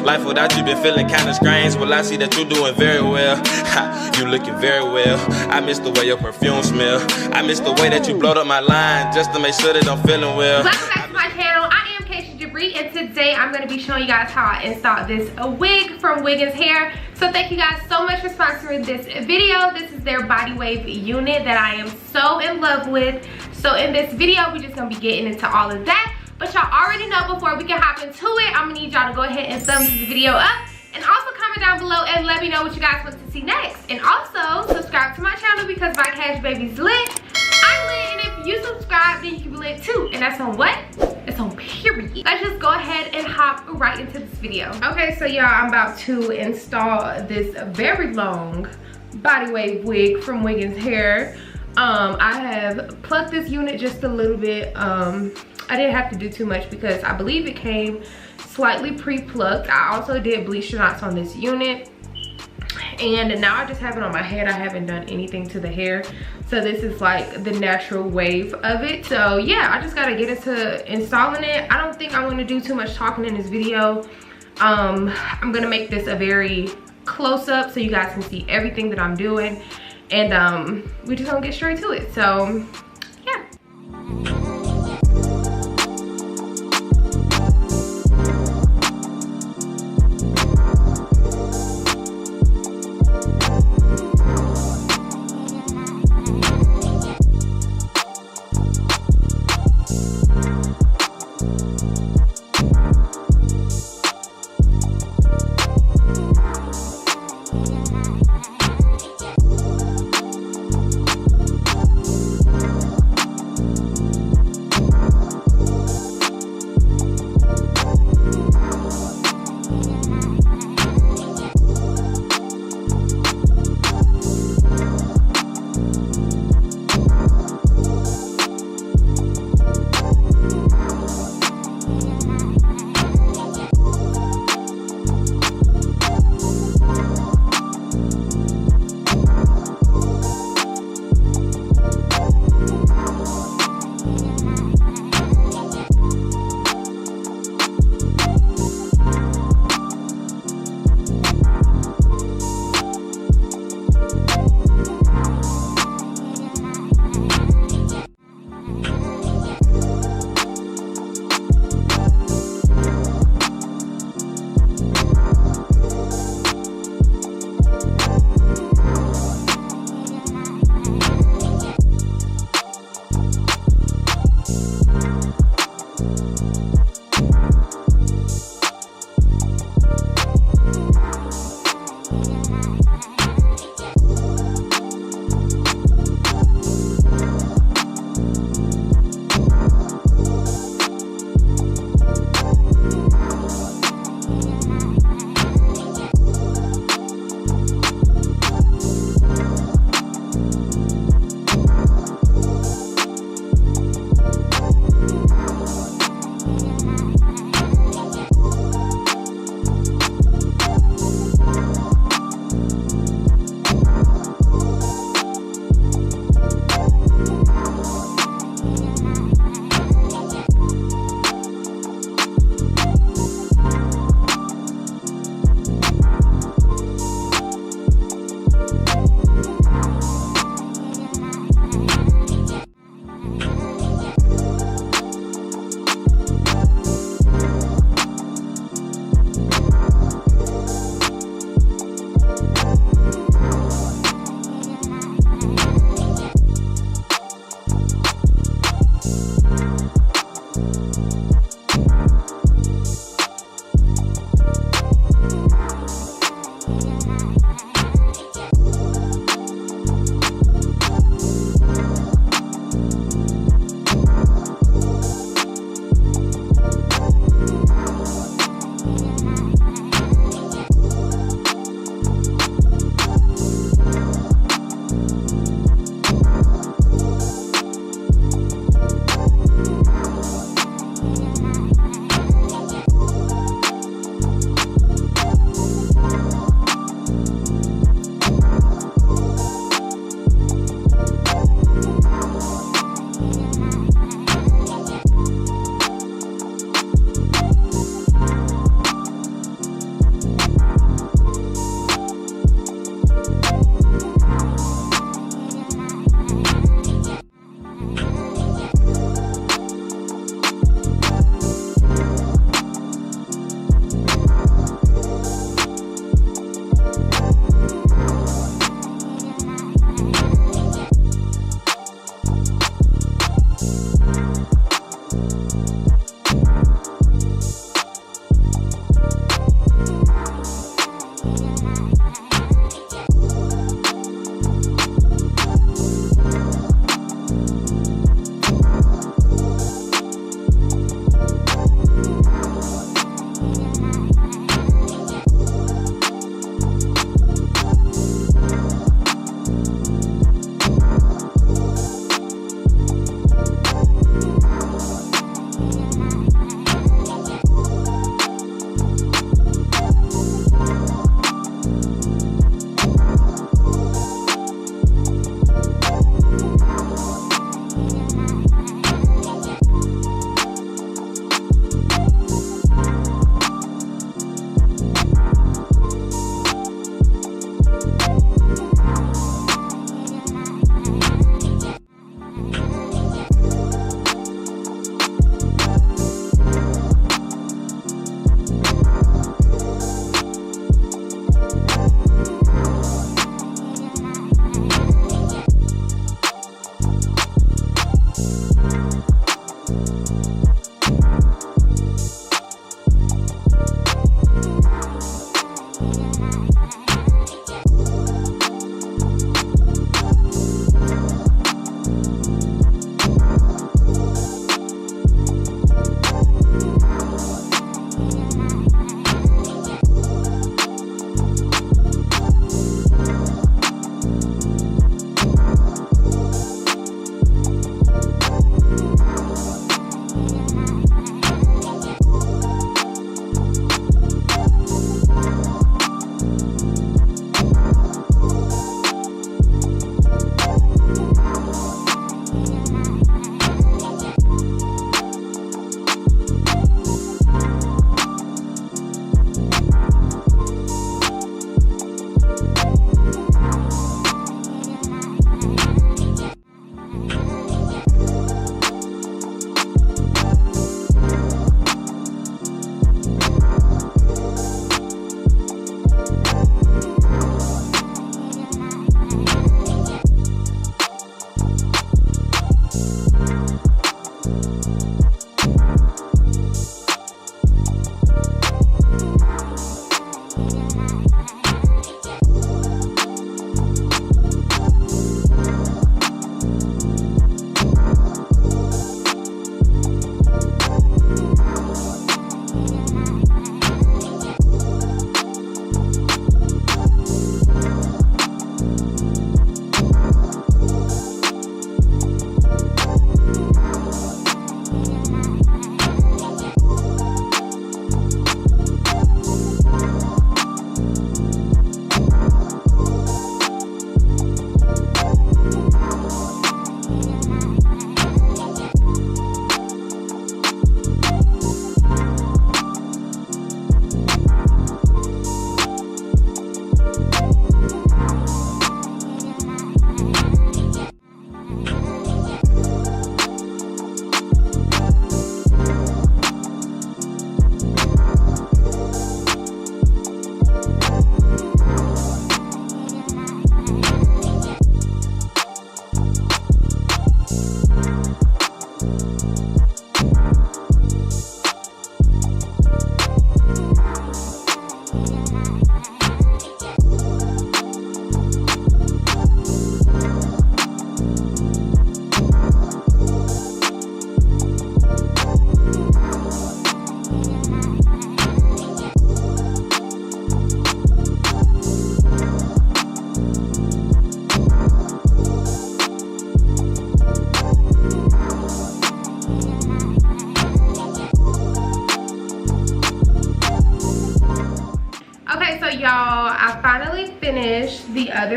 Life without you been feeling kinda strange. Well, I see that you doing very well. You looking very well. I miss the way your perfume smell. I miss the way that you blowed up my line just to make sure that I'm feeling well. Welcome back to my channel. I am KashiaJabre, and today I'm going to be showing you guys how I installed this wig from Wigginshair. So thank you guys so much for sponsoring this video. This is their bodywave unit that I am so in love with. So in this video, we're just going to be getting into all of that. But y'all already know, before we can hop into it, I'm going to need y'all to go ahead and thumbs this video up. And also comment down below and let me know what you guys want to see next. And also subscribe to my channel because my Cash Baby's lit. I'm lit, and if you subscribe, then you can be lit too. And that's on what? It's on period. Let's just go ahead and hop right into this video. Okay, so y'all, I'm about to install this very long bodywave wig from Wigginshair. I have plucked this unit just a little bit. I didn't have to do too much because I believe it came slightly pre-plucked. I also did bleach knots on this unit, and now I just have it on my head. I haven't done anything to the hair, so this is like the natural wave of it. So yeah, I just gotta get into installing it. I don't think I'm gonna do too much talking in this video. I'm gonna make this a very close-up so you guys can see everything that I'm doing, and we just gonna get straight to it. So yeah.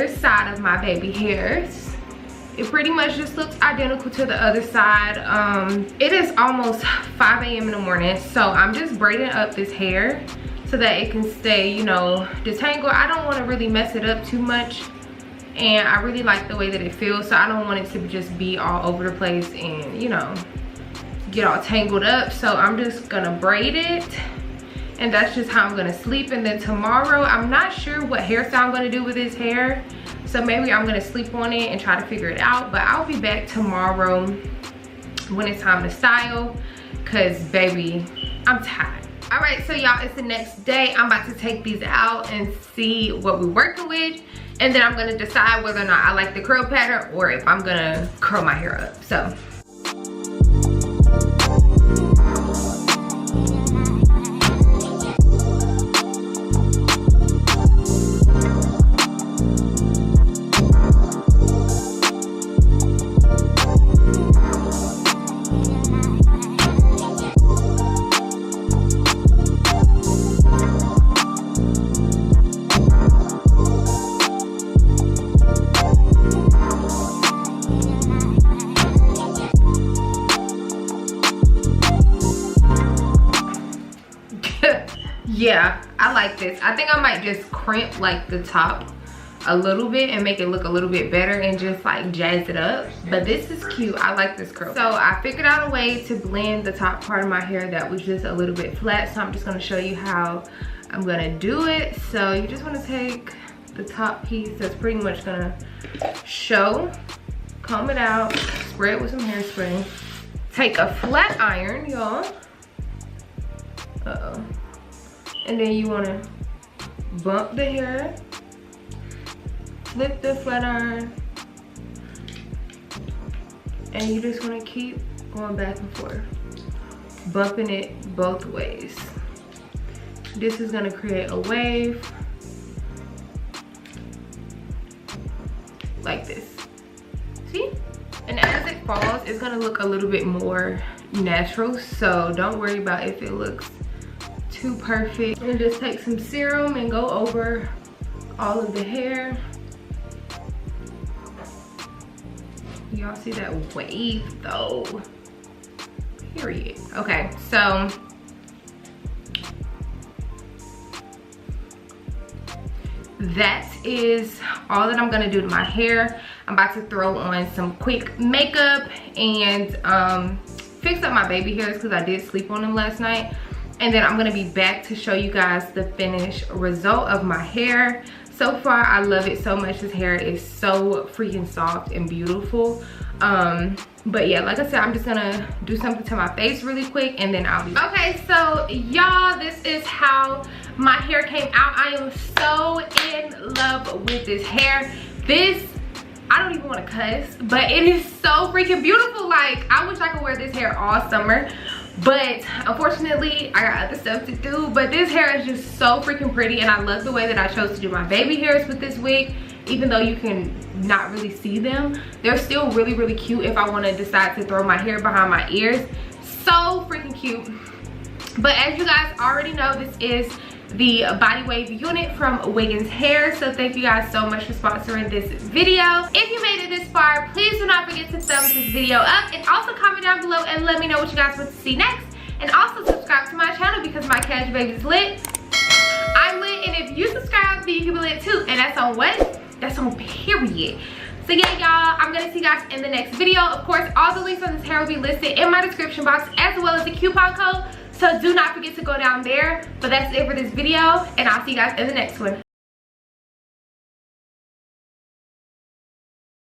other side of my baby hairs. It pretty much just looks identical to the other side. It is almost 5 a.m. in the morning, so I'm just braiding up this hair so that it can stay, you know, detangled. I don't want to really mess it up too much, and I really like the way that it feels, so I don't want it to just be all over the place and, you know, get all tangled up. So I'm just gonna braid it, and that's just how I'm gonna sleep. And then tomorrow, I'm not sure what hairstyle I'm gonna do with this hair, so maybe I'm gonna sleep on it and try to figure it out. But I'll be back tomorrow when it's time to style, cause baby, I'm tired. All right, so y'all, it's the next day. I'm about to take these out and see what we're working with, and then I'm gonna decide whether or not I like the curl pattern or if I'm gonna curl my hair up. So yeah, I like this. I think I might just crimp like the top a little bit and make it look a little bit better and just like jazz it up. But this is cute. I like this curl. So I figured out a way to blend the top part of my hair that was just a little bit flat. So I'm just gonna show you how I'm gonna do it. So you just wanna take the top piece that's pretty much gonna show, comb it out, spray it with some hairspray. Take a flat iron, y'all. Uh-oh. And then you want to bump the hair, flip the flat iron, and you just want to keep going back and forth, bumping it both ways. This is going to create a wave like this. See? And as it falls, it's going to look a little bit more natural, so don't worry about if it looks too perfect. And just take some serum and go over all of the hair. Y'all see that wave though? Period. Okay, so that is all that I'm gonna do to my hair. I'm about to throw on some quick makeup and fix up my baby hairs because I did sleep on them last night. And then I'm gonna be back to show you guys the finished result of my hair. So far, I love it so much. This hair is so freaking soft and beautiful. But yeah, like I said, I'm just gonna do something to my face really quick and then I'll be back. Okay, so y'all, this is how my hair came out. I am so in love with this hair. This, I don't even want to cuss, but it is so freaking beautiful. Like, I wish I could wear this hair all summer, but unfortunately I got other stuff to do. But this hair is just so freaking pretty, and I love the way that I chose to do my baby hairs with this wig. Even though you can not really see them, they're still really, really cute if I want to decide to throw my hair behind my ears. So freaking cute. But as you guys already know, this is the body wave unit from Wigginshair. So thank you guys so much for sponsoring this video. If you made it this far, please do not forget to thumbs this video up, and also comment down below and let me know what you guys want to see next. And also subscribe to my channel because my KashiaJabre is lit. I'm lit, and if you subscribe, then you can be lit too. And that's on what? That's on period. So yeah, y'all, I'm gonna see you guys in the next video. Of course, all the links on this hair will be listed in my description box, as well as the coupon code. So do not forget to go down there. But that's it for this video, and I'll see you guys in the next one.